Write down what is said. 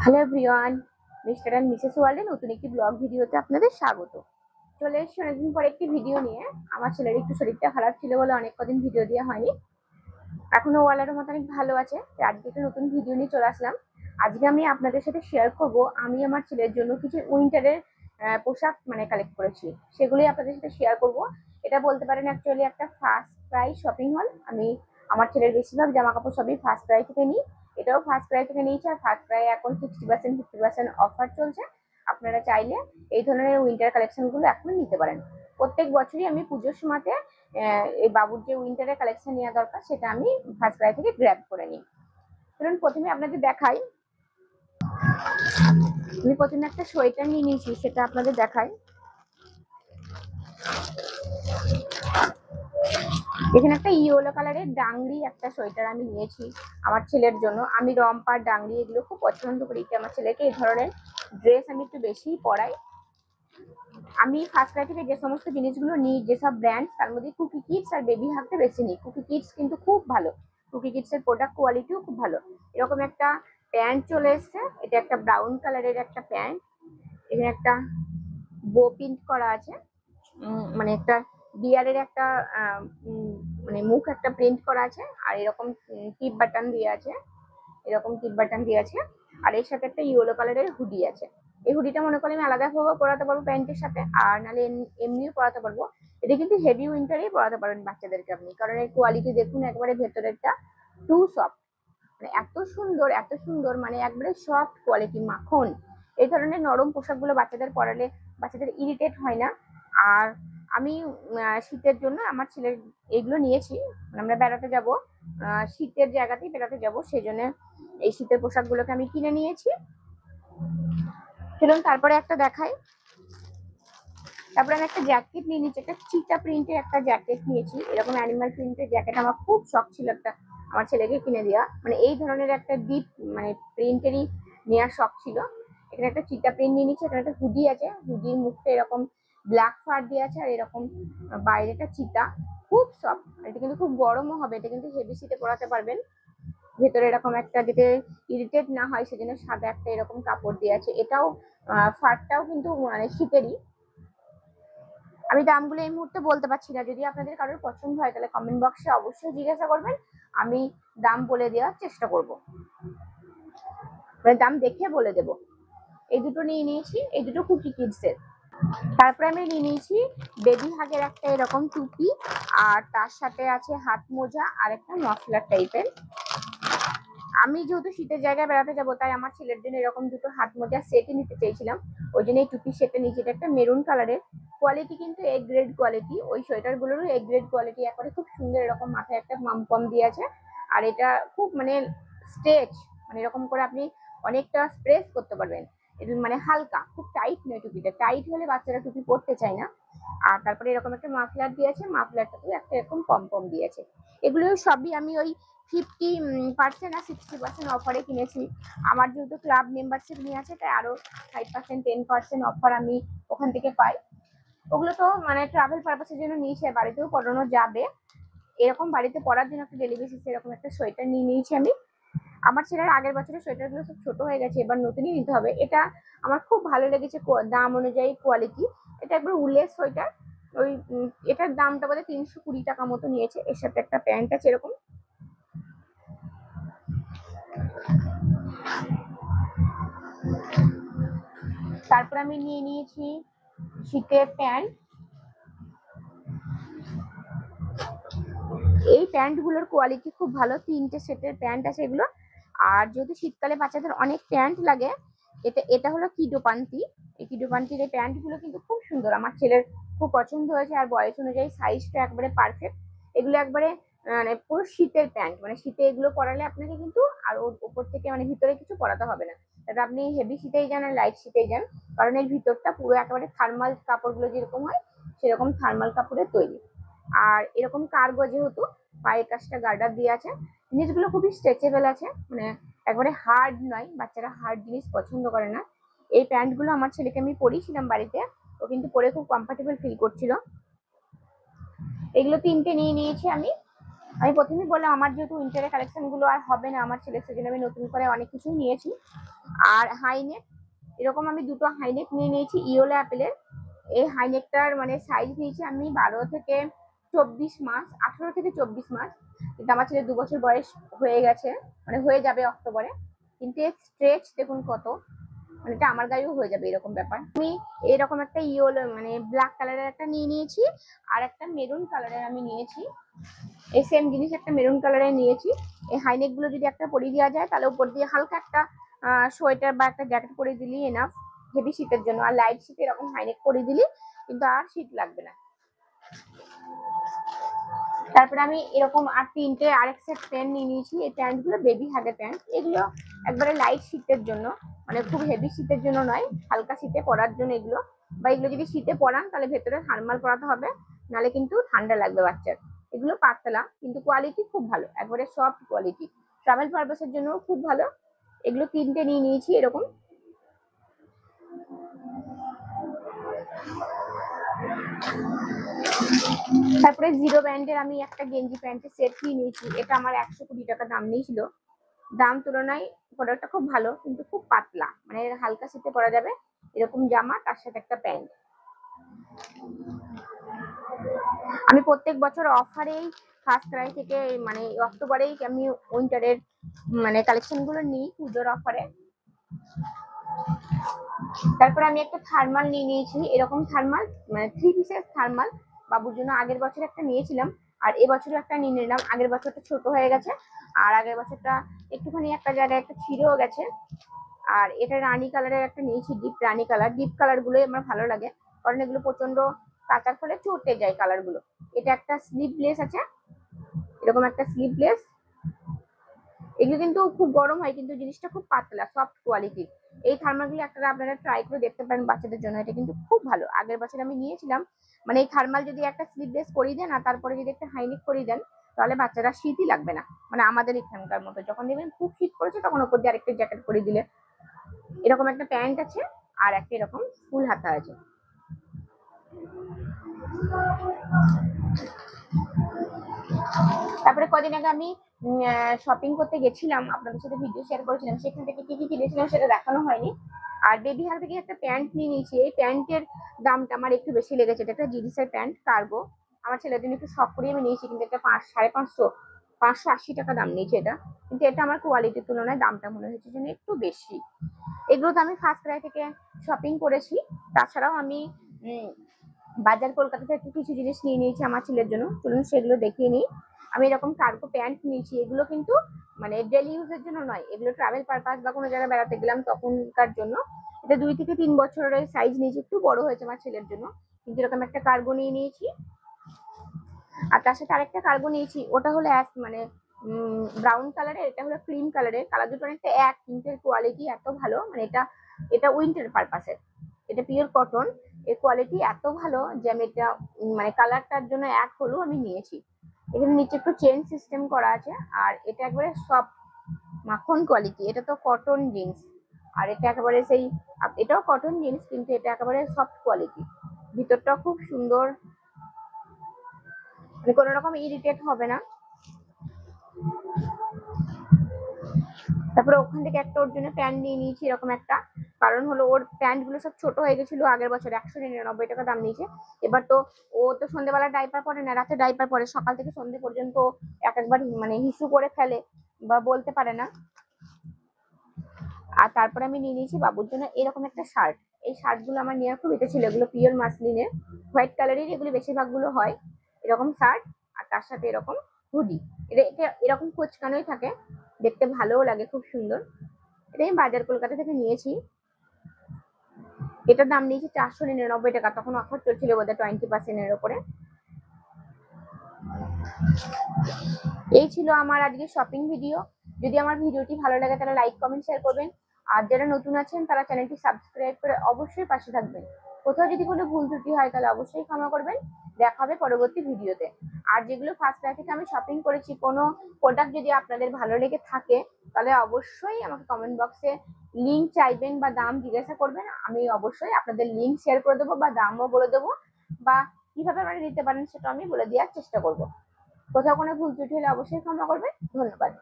Hello everyone, mister and Mrs ওয়ার্ল্ডে নতুন একটি ব্লগ ভিডিওতে আপনাদের স্বাগত। চলে এসেছি অনেকদিন পরে একটি ভিডিও নিয়ে। আমার ছেলের একটু শরীরটা খারাপ ছিল বলে অনেক কদিন ভিডিও দেওয়া হয়নি। এখনো ওয়ালারের মতো অনেক ভালো আছে। আজকে একটা নতুন ভিডিও নিয়ে চলে আসলাম। আজকে আমি আপনাদের সাথে শেয়ার করব আমি আমার ছেলের জন্য কিছু উইন্টারের পোশাক কালেক্ট করেছি, সেগুলোই আপনাদের সাথে শেয়ার করব। এটা বলতে পারেন অ্যাকচুয়ালি একটা ফার্স্ট ক্রাই শপিং হল। আমি আমার ছেলের বেশিরভাগ জামা কাপড় সবই ফার্স্ট ক্রাই থেকে নিই। এটাও ফার্স্ট ক্রাই থেকে নিয়েছি। আর ফার্স্ট ক্রাই এখন 60% 50% অফার চলছে। আপনারা চাইলে এই ধরনের উইন্টার কালেকশনগুলো এখন নিতে পারেন। প্রত্যেক বছরই আমি পুজোর সময়তে এই বাবুর যে উইন্টারের কালেকশন নেওয়া দরকার সেটা আমি ফার্স্ট ক্রাই থেকে গ্র্যাব করে নিই। ধরুন প্রথমে আপনাদের দেখাই। আমি প্রথমে একটা সোয়েটার নিয়ে নিয়েছি, সেটা আপনাদের দেখাই। এখানে একটা ইয়েলো কালারের ডাংরি একটা সোয়েটার আমি নিয়েছি আমার ছেলের জন্য। আমি রম্পার ডাংরি এগুলো খুব পছন্দ করি। আমার ছেলেকে এই ধরনের ড্রেস আমি একটু বেশি পরাই। আমি ফার্স্ট ক্রাই থেকে যে সমস্ত জিনিসগুলো নিই, যেসব ব্র্যান্ড, তার মধ্যে কুকি কিডস আর বেবি হাগটা বেশি নিই। কুকি কিডস কিন্তু খুব ভালো, কুকি কিডস এর প্রোডাক্ট কোয়ালিটিও খুব ভালো। এরকম একটা প্যান্ট চলে এসছে, এটা একটা ব্রাউন কালারের একটা প্যান্ট। এখানে একটা বো প্রিন্ট করা আছে, মানে একটা বিয়ারের একটা মুখ একটা প্রিন্ট করা আছে। আর এরকম টিপ বাটন দিয়ে আছে, এরকম টিপ বাটন দিয়ে আছে। আর এর সাথে একটা ইয়েলো কালারের হুডি আছে। এই হুডিটা মনে করি আমি আলাদাভাবে পরাতে পারবো প্যান্টের সাথে, আর নাহলে এমনিও পরাতে পারবো। এটা কিন্তু হেভি উইন্টারেই পরাতে পারেন বাচ্চাদেরকে আপনি, কারণ এর কোয়ালিটি দেখুন একবারে ভেতরেরটা টু সফট, মানে এত সুন্দর এত সুন্দর, মানে একবারে সফট কোয়ালিটি মাখন। এই ধরনের নরম পোশাকগুলো বাচ্চাদের পরালে বাচ্চাদের ইরিটেট হয় না। আর আমি শীতের জন্য আমার ছেলের এগুলো নিয়েছি। আমরা বেড়াতে যাব, শীতের জায়গাতেই বেড়াতে যাব, সেই জন্য এই শীতের পোশাকগুলোকে আমি কিনে নিয়েছি। চলুন তারপরে একটা দেখাই। তারপরে আমি একটা জ্যাকেট নিয়ে নিয়েছি, একটা চিতা প্রিন্টের একটা জ্যাকেট নিয়েছি। এরকম অ্যানিমাল প্রিন্টের জ্যাকেট আমার খুব শখ ছিল একটা আমার ছেলেকে কিনে দেওয়া, মানে এই ধরনের একটা ডিপ প্রিন্টেরই নেওয়ার শখ ছিল। এখানে একটা চিতা প্রিন্ট নিয়ে নিচ্ছি। এখানে একটা হুডি আছে, হুডির মুখটা এরকম ব্ল্যাক ফার দিয়ে আছে, আর এরকম বাইরেটা চিতা, খুব সফট। এটা কিন্তু খুব গরমও হবে, এটা কিন্তু হেভি শীতে পরাতে পারবেন। ভেতরে এরকম একটা যাতে ইরিটেট না হয় সেজন্য সাদা একটা এরকম কাপড় দিয়ে আছে। এটাও ফারটাও কিন্তু শীতেরই। আমি দামগুলো এই মুহূর্তে বলতে পারছি না, যদি আপনাদের কারোর পছন্দ হয় তাহলে কমেন্ট বক্সে অবশ্যই জিজ্ঞাসা করবেন, আমি দাম বলে দেওয়ার চেষ্টা করব, দাম দেখে বলে দেব। এই দুটো নিয়ে নিয়েছি, এই দুটো কুকি কিডসের। তারপরে আমি নিয়ে নিয়েছি বেবি হাগের একটা এরকম টুপি, আর তার সাথে আছে হাত মোজা আর একটা মফলার টাইপের। আমি যেহেতু শীতের জায়গায় বেড়াতে যাবো, তাই আমার ছেলের জন্য এরকম দুটো হাত মোজার সেটই নিতে চাইছিলাম, ওই জন্য এই টুপির সেটটা নিয়েছি। এটা একটা মেরুন কালারের, কোয়ালিটি কিন্তু এ গ্রেড কোয়ালিটি, ওই সোয়েটারগুলোরও এ গ্রেড কোয়ালিটি। একবারে খুব সুন্দর, এরকম মাথায় একটা মামপম দিয়ে আছে। আর এটা খুব স্ট্রেচ, এরকম করে আপনি অনেকটা স্প্রেস করতে পারবেন। এটা হালকা, খুব টাইট নয় টুপিটা, টাইট হলে বাচ্চারা টুপি পরতে চায় না। আর তারপরে এরকম একটা মাফলার দিয়েছে, মাফলারটাতেও একটা এরকম পমপম দিয়েছে। এগুলো সবই আমি ওই 50% আর 60% অফারে কিনেছি। আমার যেহেতু ক্লাব মেম্বারশিপ নিয়ে আছে, তাই আরো 5% 10% অফার আমি ওখান থেকে পাই। ওগুলো তো ট্রাভেল পারপাসের জন্য নিয়েছি, বাড়িতেও পরানো যাবে। এরকম বাড়িতে পরার জন্য একটা ডেলি বেসিসে এরকম একটা সোয়েটার নিয়ে নিয়েছি আমি। আমার ছেলের আগের বছরের সোয়েটারগুলো সব ছোট হয়ে গেছে, এবার নতুনই নিতে হবে। এটা আমার খুব ভালো লেগেছে দাম অনুযায়ী কোয়ালিটি। এটা একবার উলের সোয়েটার। ওই এটার দামটা বোধ হয় 320 টাকা মতো নিয়েছে। এর সাথে একটা প্যান্ট আছে এরকম। তারপর আমি নিয়ে নিয়েছি শীতের প্যান্ট। এই প্যান্টগুলোর কোয়ালিটি খুব ভালো, 3টে সেটের প্যান্ট আছে এগুলো। আর যেহেতু শীতকালে বাচ্চাদের অনেক প্যান্ট লাগে, এটা হলো কিডো পান্তি। এই কিডো পান্তির এই প্যান্টগুলো কিন্তু খুব সুন্দর, আমার ছেলের খুব পছন্দ হয়েছে। আর বয়স অনুযায়ী সাইজটা একবারে পারফেক্ট। এগুলো একবারে পুরো শীতের প্যান্ট, শীতে এগুলো পরালে আপনাকে কিন্তু আর ওর উপর থেকে ভিতরে কিছু পরাতে হবে না। তাতে আপনি হেভি শীতেই যান আর লাইট শীতেই যান, কারণ এর ভিতরটা পুরো একেবারে থার্মাল কাপড়গুলো যেরকম হয় সেরকম থার্মাল কাপড়ের তৈরি। আর এরকম কার্গো, যেহেতু পায়ের কাছটা গার্ডার দিয়ে আছে। জিনিসগুলো খুবই স্ট্রেচেবল আছে, একবারে হার্ড নয়, বাচ্চারা হার্ড জিনিস পছন্দ করে না। এই প্যান্টগুলো আমার ছেলেকে আমি পরিয়েছিলাম বাড়িতে, ও কিন্তু পরে খুব কমফর্টেবল ফিল করছিল। এগুলো 3টে নিয়ে নিয়েছি আমি। আমি প্রথমেই বললাম আমার যেহেতু উইন্টারের কালেকশন গুলো আর হবে না আমার ছেলের, সেজন্য আমি নতুন করে অনেক কিছু নিয়েছি। আর হাইনেক, এরকম আমি দুটো হাইনেক নিয়ে নিয়েছি ইয়েলো অ্যাপেলের। এই হাইনেকটার মানে সাইজ নিয়েছি আমি 12 থেকে 24 মাস, 18 থেকে 24 মাস। কিন্তু আমার ছেলে 2 বছর বয়স হয়ে গেছে, মানে হয়ে যাবে অক্টোবরে। কিন্তু এর স্ট্রেচ দেখুন কত, মানে এটা আমার গায়েও হয়ে যাবে এরকম ব্যাপার। আমি এরকম একটা ইয়েলো মানে ব্ল্যাক কালারের একটা নিয়ে নিয়েছি, আর একটা মেরুন কালারের আমি নিয়েছি। এই সেম জিনিস একটা মেরুন কালারের নিয়েছি। এই হাইনেক গুলো যদি একটা পরিয়ে দেওয়া যায় তাহলে উপর দিয়ে হালকা একটা সোয়েটার বা একটা জ্যাকেট পরিয়ে দিলেই এনাফ হেভি শীতের জন্য। আর লাইট শীতে এরকম হাইনেক পরিয়ে দিলি কিন্তু আর শীত লাগবে না। তারপরে আমি এরকম আর তিনটে আরেক সেট প্যান্ট নিয়ে নিয়েছি। এই প্যান্ট গুলো বেবি হাগের প্যান্ট, এগুলো একবারে লাইট শীতের জন্য, মানে খুব হেভি শীতের জন্য নয়, হালকা শীতে পরার জন্য এগুলো। বা এগুলো যদি শীতে পরান তাহলে ভেতরে থার্মাল পরাতে হবে, নাহলে কিন্তু ঠান্ডা লাগবে বাচ্চার। এগুলো পাতলা কিন্তু কোয়ালিটি খুব ভালো, একবারে সফট কোয়ালিটি, ট্রাভেল পারপাসের জন্য খুব ভালো। এগুলো তিনটে নিয়ে নিয়েছি এরকম। তারপরে জিরো ব্যান্ডের আমি একটা গেঞ্জি প্যান্টের সেট নিয়ে নিয়েছি। এটা আমার 120 টাকা দাম নিয়েছিল। দাম তুলনায় প্রোডাক্টটা খুব ভালো, কিন্তু খুব পাতলা, মানে হালকা শীতে পরা যাবে এরকম জামা, তার সাথে একটা প্যান্ট। আমি প্রত্যেক বছর অফারেই ফার্স্ট ক্রাই থেকে মানে অক্টোবরেই আমি উইন্টারের মানে কালেকশন গুলো নিই পুজোর অফারে। তারপরে আমি একটা থার্মাল নিয়ে নিয়েছি এরকম থার্মাল, মানে 3 পিসের থার্মাল। বাবুর জন্য আগের বছর একটা নিয়েছিলাম, আর এবছরও একটা নিয়ে নিলাম। আগের বছরটা ছোট হয়ে গেছে, আর আগের বছরটা একটুখানি একটা জায়গায় একটা ছিঁড়েও গেছে। আর এটা রানী কালারের একটা নিয়েছি, ডিপ রানী কালার। ডিপ কালার গুলোই আমার ভালো লাগে, কারণ এগুলো প্রচন্ড কাচার ফলে চটে যায় কালার গুলো। এটা একটা স্লিভলেস আছে, এরকম একটা স্লিভলেস। এগুলো কিন্তু খুব গরম হয়, কিন্তু জিনিসটা খুব পাতলা সফট কোয়ালিটির। এই থার্মালগুলো একটা আপনারা ট্রাই করে দেখতে পারেন বাচ্চাদের জন্য, এটা কিন্তু খুব ভালো। আগের বছর আমি নিয়েছিলাম। মানে এই থার্মাল যদি একটা স্লিভলেস করিয়ে দেন আর তারপরে যদি একটা হাইনেক করিয়ে দেন, তাহলে বাচ্চারা শীতই লাগবে না। মানে আমাদের এখানকার মতো যখন দেখবেন খুব শীত পড়েছে তখন ওপর দিয়ে আরেকটা জ্যাকেট পরিয়ে দিলে। এরকম একটা প্যান্ট আছে, আর একটা এরকম ফুল হাতা আছে। তারপরে কদিন আগে আমি শপিং করতে গেছিলাম, আপনাদের সাথে ভিডিও শেয়ার করেছিলাম, সেখান থেকে কি কি কিনেছিলাম সেটা দেখানো হয়নি। আর বেবি হাল থেকে একটা প্যান্ট নিয়ে নিয়েছি। এই প্যান্টের দামটা আমার একটু বেশি লেগেছে। এটা একটা জিন্সের প্যান্ট কার্গো, আমার ছেলের জন্য একটু শখ করিয়ে আমি নিয়েছি, কিন্তু এটা 550 580 টাকা দাম নিয়েছে এটা। কিন্তু এটা আমার কোয়ালিটির তুলনায় দামটা মনে হয়েছে যেন একটু বেশি। এগুলো তো আমি ফার্স্ট ক্রাই থেকে শপিং করেছি। তাছাড়াও আমি বাজার কলকাতা থেকে কিছু জিনিস নিয়ে নিয়েছি আমার ছেলের জন্য, চলুন সেগুলো দেখিয়ে নিই। আমি এরকম কার্গো প্যান্ট নিয়েছি। এগুলো কিন্তু মানে ডেলি ইউজের জন্য নয়, এগুলো ট্রাভেল পারপাস বা কোনো জায়গায় বেড়াতে গেলাম তখনকার জন্য। এটা 2 থেকে 3 বছরের সাইজ নিয়েছি, একটু বড় হয়েছে আমার ছেলের জন্য। কিন্তু এরকম একটা কার্গো নিয়ে নিয়েছি। আর তার সাথে আরেকটা কার্গো নিয়েছি, ওটা হলো মানে ব্রাউন কালারের, এটা হলো ক্রিম কালারের। কালার দুটো অনেকটা এক, কিন্তু এর কোয়ালিটি এত ভালো, মানে এটা এটা উইন্টার পারপাসের, এটা পিওর কটন। এর কোয়ালিটি এত ভালো যে আমি এটা মানে কালারটার জন্য এক হলেও আমি নিয়েছি। এখানে নিচে একটু চেন সিস্টেম করা আছে, আর এটা একবারে সফট মাখন কোয়ালিটি। এটা তো কটন জিন্স, আর এটা একেবারে সেই, এটাও কটন জিন্স কিন্তু এটা একেবারে সফট কোয়ালিটি। ভিতরটা খুব সুন্দর, মানে কোনো রকম ইরিটেট হবে না। তারপরে ওখান থেকে একটা ওর জন্য প্যান্ট নিয়ে নিয়েছি এরকম একটা, কারণ হলো ওর প্যান্ট গুলো সব ছোট হয়ে গেছিল আগের বছর। 199 টাকা দাম নিয়েছে। এবার তো ও তো সন্ধ্যেবেলা ডাইপার পরে না, রাতে ডাইপার পরে, সকাল থেকে সন্ধ্যে পর্যন্ত একবার মানে হিসু করে ফেলে বা বলতে পারে না। আর তারপরে আমি নিয়ে নিয়েছি বাবুর জন্য এরকম একটা শার্ট। এই শার্ট গুলো আমার নেওয়ার খুব ইচ্ছে ছিল, এগুলো পিওর মাসলিনের, হোয়াইট কালারের, এগুলো বেশিরভাগ গুলো হয় এরকম শার্ট। আর তার সাথে এরকম হুডি, এটা এরকম কোচকানোই থাকে, দেখতে ভালোও লাগে, খুব সুন্দর। এটা আমি বাজার কলকাতা থেকে নিয়েছি। এটার দাম নিয়েছি 499 টাকা, তখন অফার চলছিল বোধহয় 20% উপরে। এই ছিল আমার আজকে শপিং ভিডিও। যদি আমার ভিডিওটি ভালো লাগে তাহলে লাইক কমেন্ট শেয়ার করবেন, আর যারা নতুন আছেন তারা চ্যানেলটি সাবস্ক্রাইব করে অবশ্যই পাশে থাকবেন। কোথাও যদি কোনো ভুল ত্রুটি হয় তাহলে অবশ্যই ক্ষমা করবেন। দেখা হবে পরবর্তী ভিডিওতে। আর যেগুলো ফার্স্ট ক্রাই থেকে আমি শপিং করেছি, কোনো প্রোডাক্ট যদি আপনাদের ভালো লেগে থাকে তাহলে অবশ্যই আমাকে কমেন্ট বক্সে লিঙ্ক চাইবেন বা দাম জিজ্ঞাসা করবেন, আমি অবশ্যই আপনাদের লিঙ্ক শেয়ার করে দেবো বা দামও বলে দেবো, বা কিভাবে আপনারা নিতে পারেন সেটা আমি বলে দেওয়ার চেষ্টা করবো। কোথাও কোনো ভুল ত্রুটি হলে অবশ্যই ক্ষমা করবেন। ধন্যবাদ।